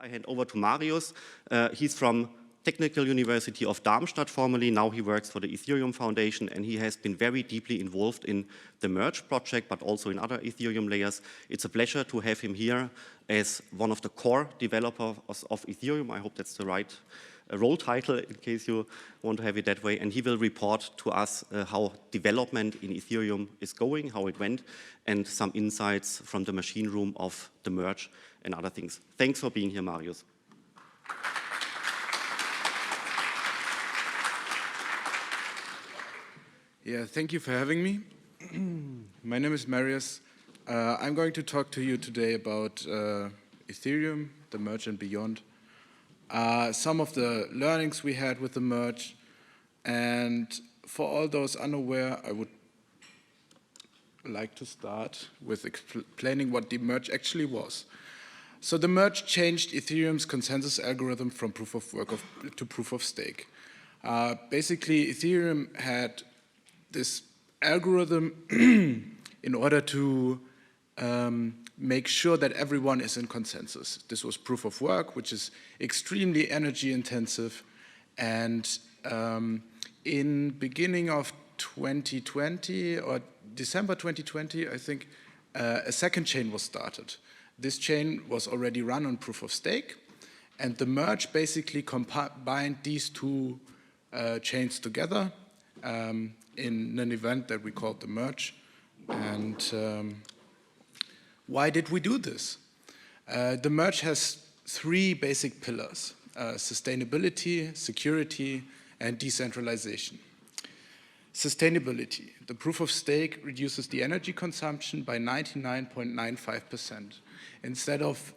I hand over to Marius. He's from Technical University of Darmstadt formerly. Now he works for the Ethereum Foundation, and he has been very deeply involved in the Merge project, but also in other Ethereum layers. It's a pleasure to have him here as one of the core developers of Ethereum. I hope that's the right role title in case you want to have it that way. And he will report to us how development in Ethereum is going, how it went, and some insights from the machine room of the Merge and other things. Thanks for being here, Marius. Yeah, thank you for having me. My name is Marius. I'm going to talk to you today about Ethereum, the Merge and beyond, some of the learnings we had with the Merge, and for all those unaware, I would like to start with explaining what the Merge actually was. So the Merge changed Ethereum's consensus algorithm from proof of work to proof of stake. Basically, Ethereum had this algorithm in order to make sure that everyone is in consensus. This was proof of work, which is extremely energy intensive. And in beginning of 2020 or December 2020, I think, a second chain was started. This chain was already run on proof of stake, and the Merge basically combined these two chains together in an event that we called the Merge. And why did we do this? The Merge has three basic pillars: sustainability, security, and decentralization. Sustainability. The proof of stake reduces the energy consumption by 99.95%. Instead of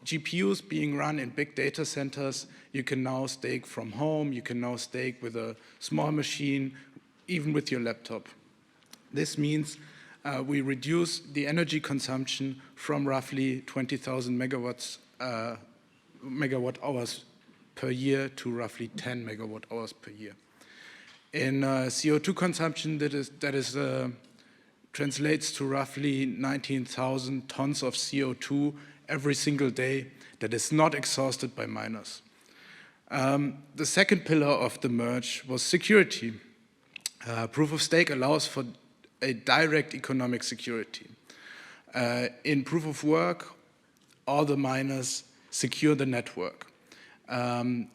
GPUs being run in big data centers, you can now stake from home, you can now stake with a small machine, even with your laptop. This means we reduce the energy consumption from roughly 20,000 megawatt hours per year to roughly 10 megawatt hours per year. In CO2 consumption, that translates to roughly 19,000 tons of CO2 every single day that is not exhausted by miners. The second pillar of the Merge was security. Proof of stake allows for a direct economic security. In proof of work, all the miners secure the network. And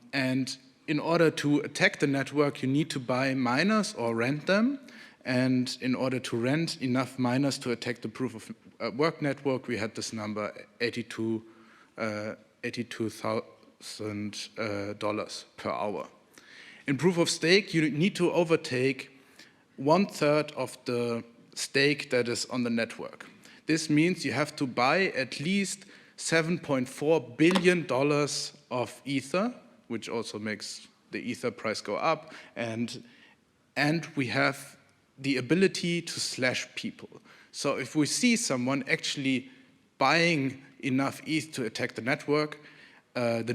in order to attack the network, you need to buy miners or rent them. And in order to rent enough miners to attack the proof of work network, we had this number, $82,000 per hour. In proof of stake, you need to overtake 1/3 of the stake that is on the network. This means you have to buy at least $7.4 billion of Ether, which also makes the Ether price go up, and we have the ability to slash people. So if we see someone actually buying enough ETH to attack the network and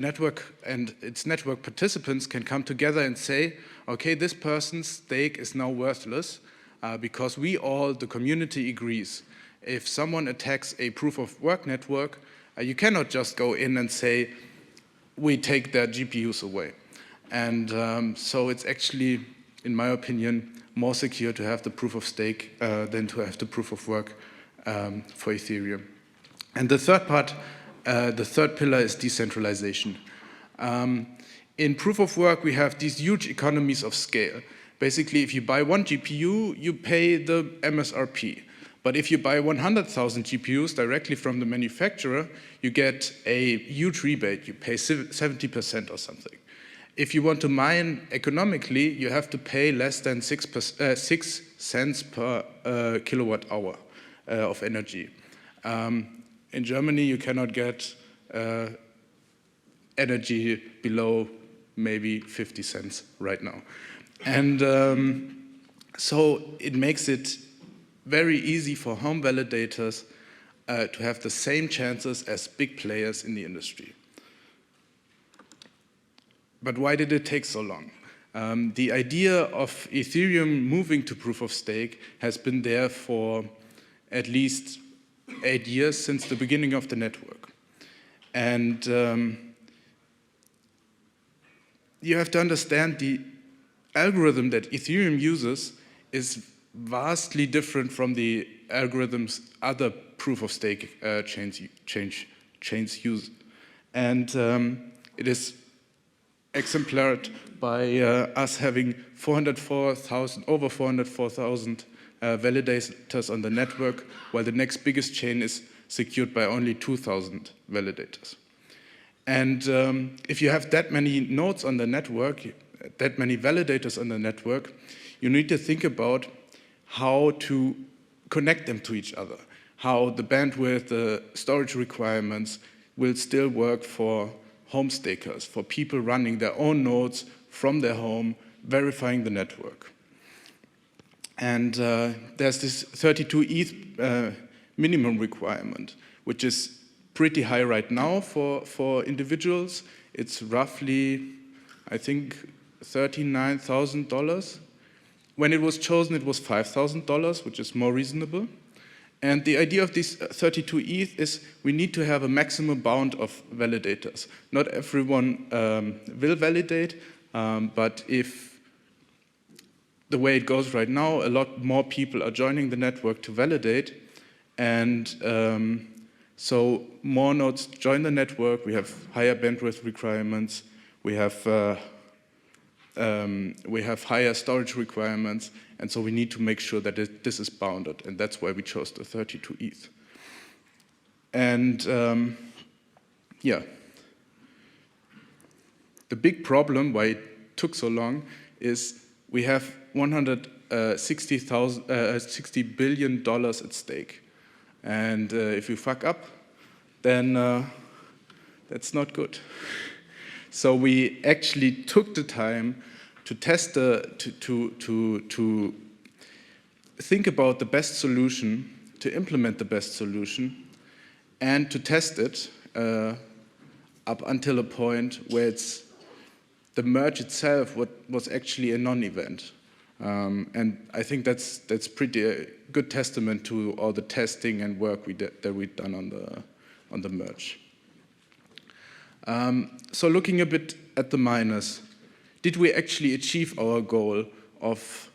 its network participants can come together and say, okay, this person's stake is now worthless because the community agrees. If someone attacks a proof of work network, you cannot just go in and say, we take their GPUs away. And so it's actually, in my opinion, more secure to have the proof of stake than to have the proof of work for Ethereum. And the third part, the third pillar is decentralization. In proof of work, we have these huge economies of scale. Basically, if you buy one GPU, you pay the MSRP. But if you buy 100,000 GPUs directly from the manufacturer, you get a huge rebate. You pay 70% or something. If you want to mine economically, you have to pay less than 6 cents per kilowatt hour of energy. In Germany, you cannot get energy below maybe 50 cents right now. And so it makes it very easy for home validators to have the same chances as big players in the industry. But why did it take so long? The idea of Ethereum moving to proof of stake has been there for at least 8 years since the beginning of the network. And you have to understand the algorithm that Ethereum uses is vastly different from the algorithms other proof-of-stake chains use. And it is exemplified by us having over 404,000 validators on the network, while the next biggest chain is secured by only 2,000 validators. And if you have that many nodes on the network, that many validators on the network, you need to think about how to connect them to each other, how the bandwidth, the storage requirements will still work for home stakers, for people running their own nodes from their home, verifying the network. And there's this 32 ETH minimum requirement, which is pretty high right now for individuals. It's roughly, I think, $39,000. When it was chosen, it was $5,000, which is more reasonable. And the idea of this 32 ETH is we need to have a maximum bound of validators. Not everyone will validate, but if the way it goes right now, a lot more people are joining the network to validate, and so more nodes join the network, we have higher bandwidth requirements, we have higher storage requirements, and so we need to make sure that this is bounded, and that's why we chose the 32 ETH. And yeah, the big problem why it took so long is we have $60 billion at stake, and if you fuck up, then that's not good. So we actually took the time to test to think about the best solution, to implement the best solution, and to test it up until a point where it's the merge itself was actually a non-event. And I think that's pretty a good testament to all the testing and work that we've done on the merge. So looking a bit at the miners, did we actually achieve our goal of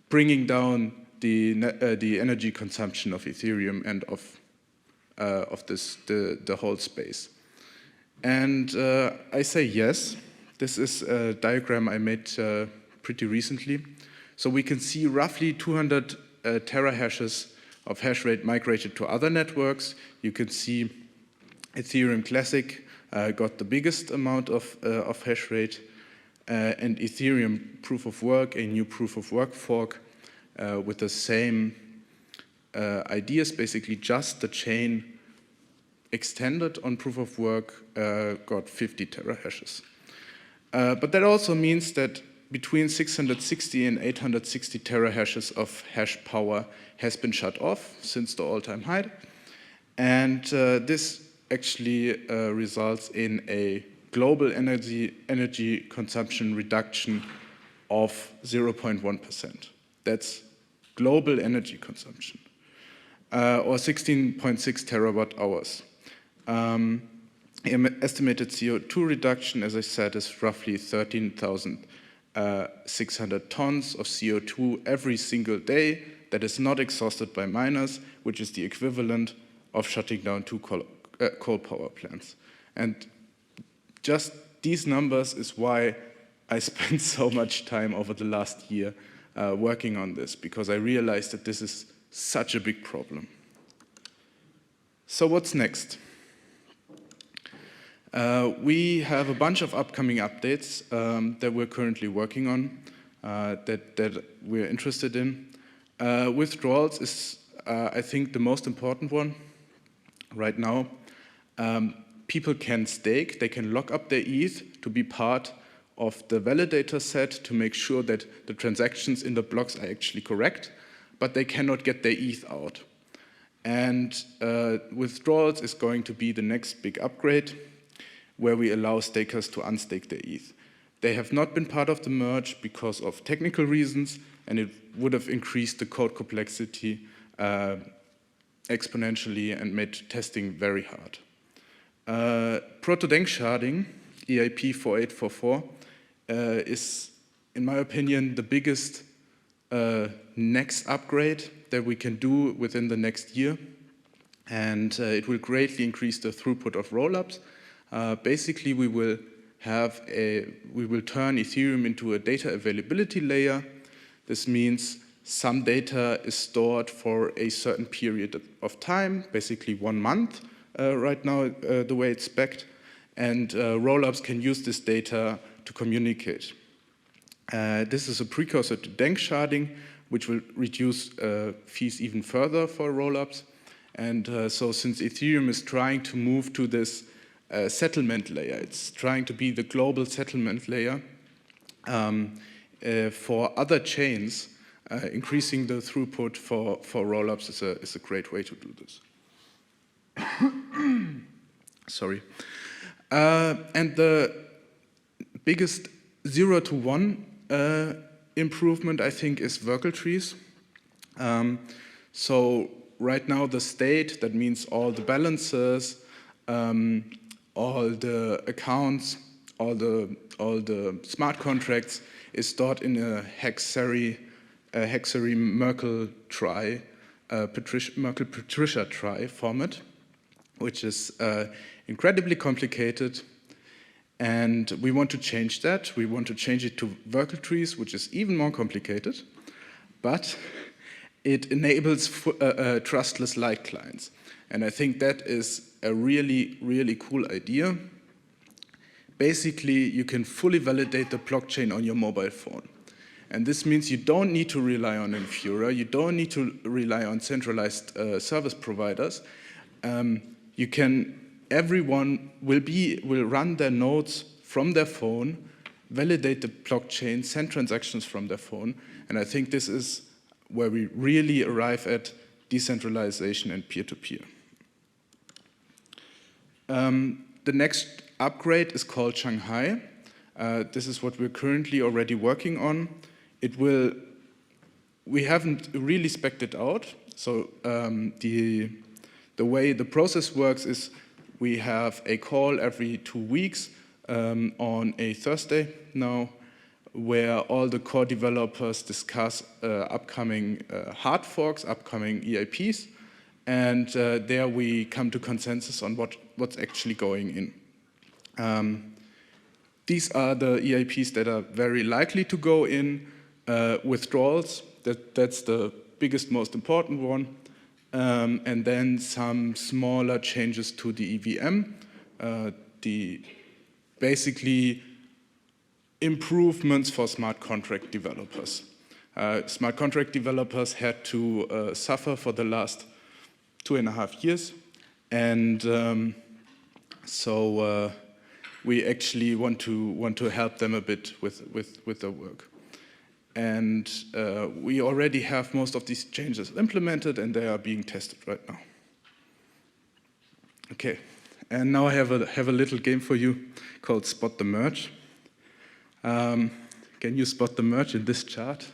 bringing down the energy consumption of Ethereum and of the whole space? And I say yes. This is a diagram I made pretty recently. So we can see roughly 200 terahashes of hash rate migrated to other networks. You can see Ethereum Classic got the biggest amount of hash rate, and Ethereum Proof of Work, a new Proof of Work fork with the same ideas, basically just the chain extended on Proof of Work, got 50 terahashes. But that also means that between 660 and 860 terahashes of hash power has been shut off since the all-time high. And this actually results in a global energy consumption reduction of 0.1%. That's global energy consumption, or 16.6 terawatt hours. Estimated CO2 reduction, as I said, is roughly 13,600 tons of CO2 every single day that is not exhausted by miners, which is the equivalent of shutting down 2 coal power plants. And just these numbers is why I spent so much time over the last year working on this, because I realized that this is such a big problem. So what's next? We have a bunch of upcoming updates that we're currently working on, that we're interested in. Withdrawals is, I think, the most important one right now. People can stake, they can lock up their ETH to be part of the validator set to make sure that the transactions in the blocks are actually correct, but they cannot get their ETH out. And withdrawals is going to be the next big upgrade, where we allow stakers to unstake their ETH. They have not been part of the merge because of technical reasons, and it would have increased the code complexity exponentially and made testing very hard. Proto-Danksharding, EIP 4844, is, in my opinion, the biggest next upgrade that we can do within the next year. And it will greatly increase the throughput of rollups. Basically, we will turn Ethereum into a data availability layer. This means some data is stored for a certain period of time, basically 1 month right now, the way it's spec'd. And rollups can use this data to communicate. This is a precursor to Danksharding, which will reduce fees even further for rollups. And so since Ethereum is trying to move to this settlement layer, it's trying to be the global settlement layer for other chains, increasing the throughput for rollups is a great way to do this. Sorry. And the biggest 0 to 1 improvement, I think, is Virtual trees. So right now, the state, that means all the balances, all the accounts, all the smart contracts is stored in a hexary Merkle trie, Merkle-Patricia trie format, which is incredibly complicated. And we want to change that. We want to change it to Virtual trees, which is even more complicated. But it enables trustless light clients. And I think that is a really, really cool idea. Basically, you can fully validate the blockchain on your mobile phone. And this means you don't need to rely on Infura. You don't need to rely on centralized service providers. Everyone will run their nodes from their phone, validate the blockchain, send transactions from their phone. And I think this is where we really arrive at decentralization and peer-to-peer. The next upgrade is called Shanghai. This is what we're currently already working on. We haven't really spec'd it out. So the way the process works is we have a call every 2 weeks on a Thursday now, where all the core developers discuss upcoming hard forks, upcoming EIPs, and there we come to consensus on what's actually going in. These are the EIPs that are very likely to go in. Withdrawals, that's the biggest, most important one. And then some smaller changes to the EVM, basically improvements for smart contract developers. Smart contract developers had to suffer for the last 2.5 years, and so we actually want to help them a bit with their work. And we already have most of these changes implemented, and they are being tested right now. Okay, and now I have a little game for you called Spot the Merge. Can you spot the merge in this chart?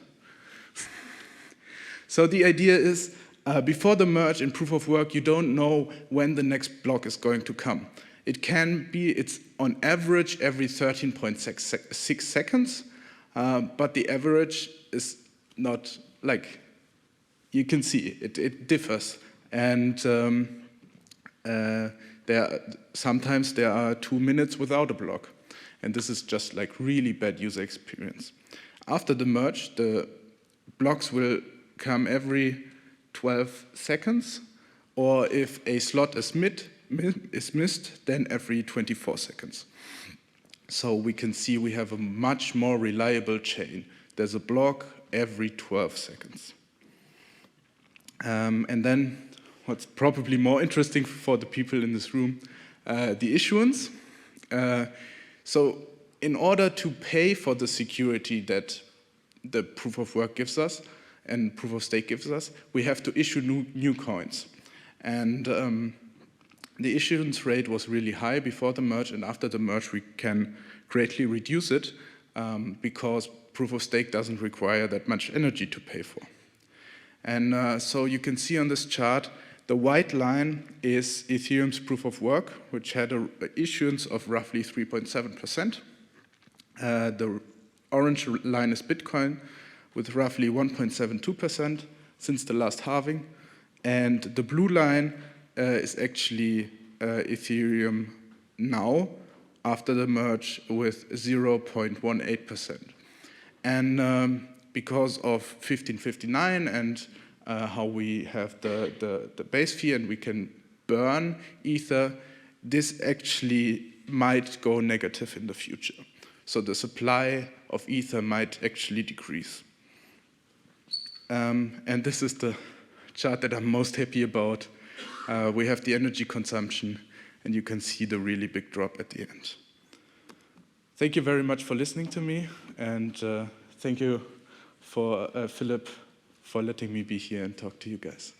So the idea is, before the merge in proof of work, you don't know when the next block is going to come. It's on average every 13.6 seconds, but the average is not like, you can see it differs. And sometimes there are 2 minutes without a block. And this is just like really bad user experience. After the merge, the blocks will come every 12 seconds, or if a slot is missed, then every 24 seconds. So we can see we have a much more reliable chain. There's a block every 12 seconds. And then what's probably more interesting for the people in this room, the issuance. So in order to pay for the security that the proof of work gives us and proof of stake gives us, we have to issue new coins. And the issuance rate was really high before the merge, and after the merge we can greatly reduce it because proof of stake doesn't require that much energy to pay for. And so you can see on this chart The white line is Ethereum's proof of work, which had an issuance of roughly 3.7%. The orange line is Bitcoin, with roughly 1.72% since the last halving. And the blue line is actually Ethereum now, after the merge, with 0.18%. And because of 1559 and how we have the base fee and we can burn Ether, this actually might go negative in the future. So the supply of Ether might actually decrease. And this is the chart that I'm most happy about. We have the energy consumption, and you can see the really big drop at the end. Thank you very much for listening to me, and thank you for Philip for letting me be here and talk to you guys.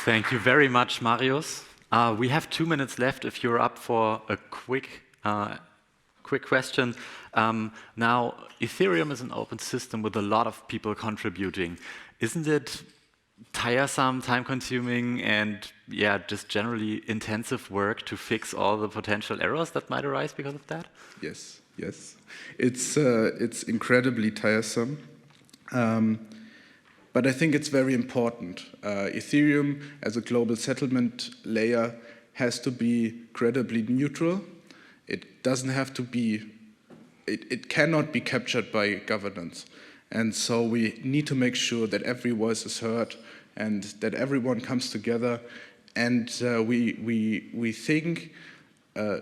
Thank you very much, Marius. We have 2 minutes left if you're up for a quick question. Now, Ethereum is an open system with a lot of people contributing. Isn't it tiresome, time-consuming, and just generally intensive work to fix all the potential errors that might arise because of that? Yes. It's incredibly tiresome, but I think it's very important. Ethereum, as a global settlement layer, has to be credibly neutral. It doesn't have to be. It cannot be captured by governance. And so we need to make sure that every voice is heard and that everyone comes together. And we think a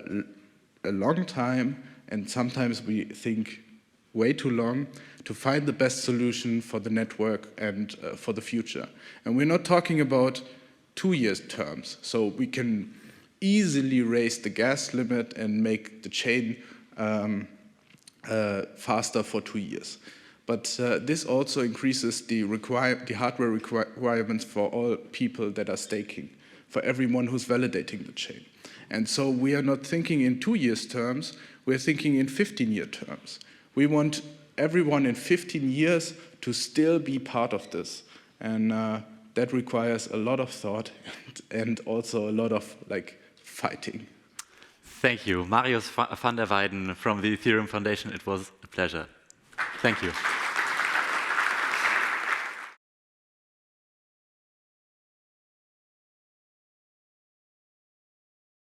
long time, and sometimes we think way too long, to find the best solution for the network and for the future. And we're not talking about 2-year terms. So we can easily raise the gas limit and make the chain faster for 2 years. But this also increases the hardware requirements for all people that are staking, for everyone who's validating the chain. And so we are not thinking in 2-year terms, we're thinking in 15-year terms. We want everyone in 15 years to still be part of this. And that requires a lot of thought and also a lot of fighting. Thank you. Marius van der Wijden from the Ethereum Foundation. It was a pleasure. Thank you.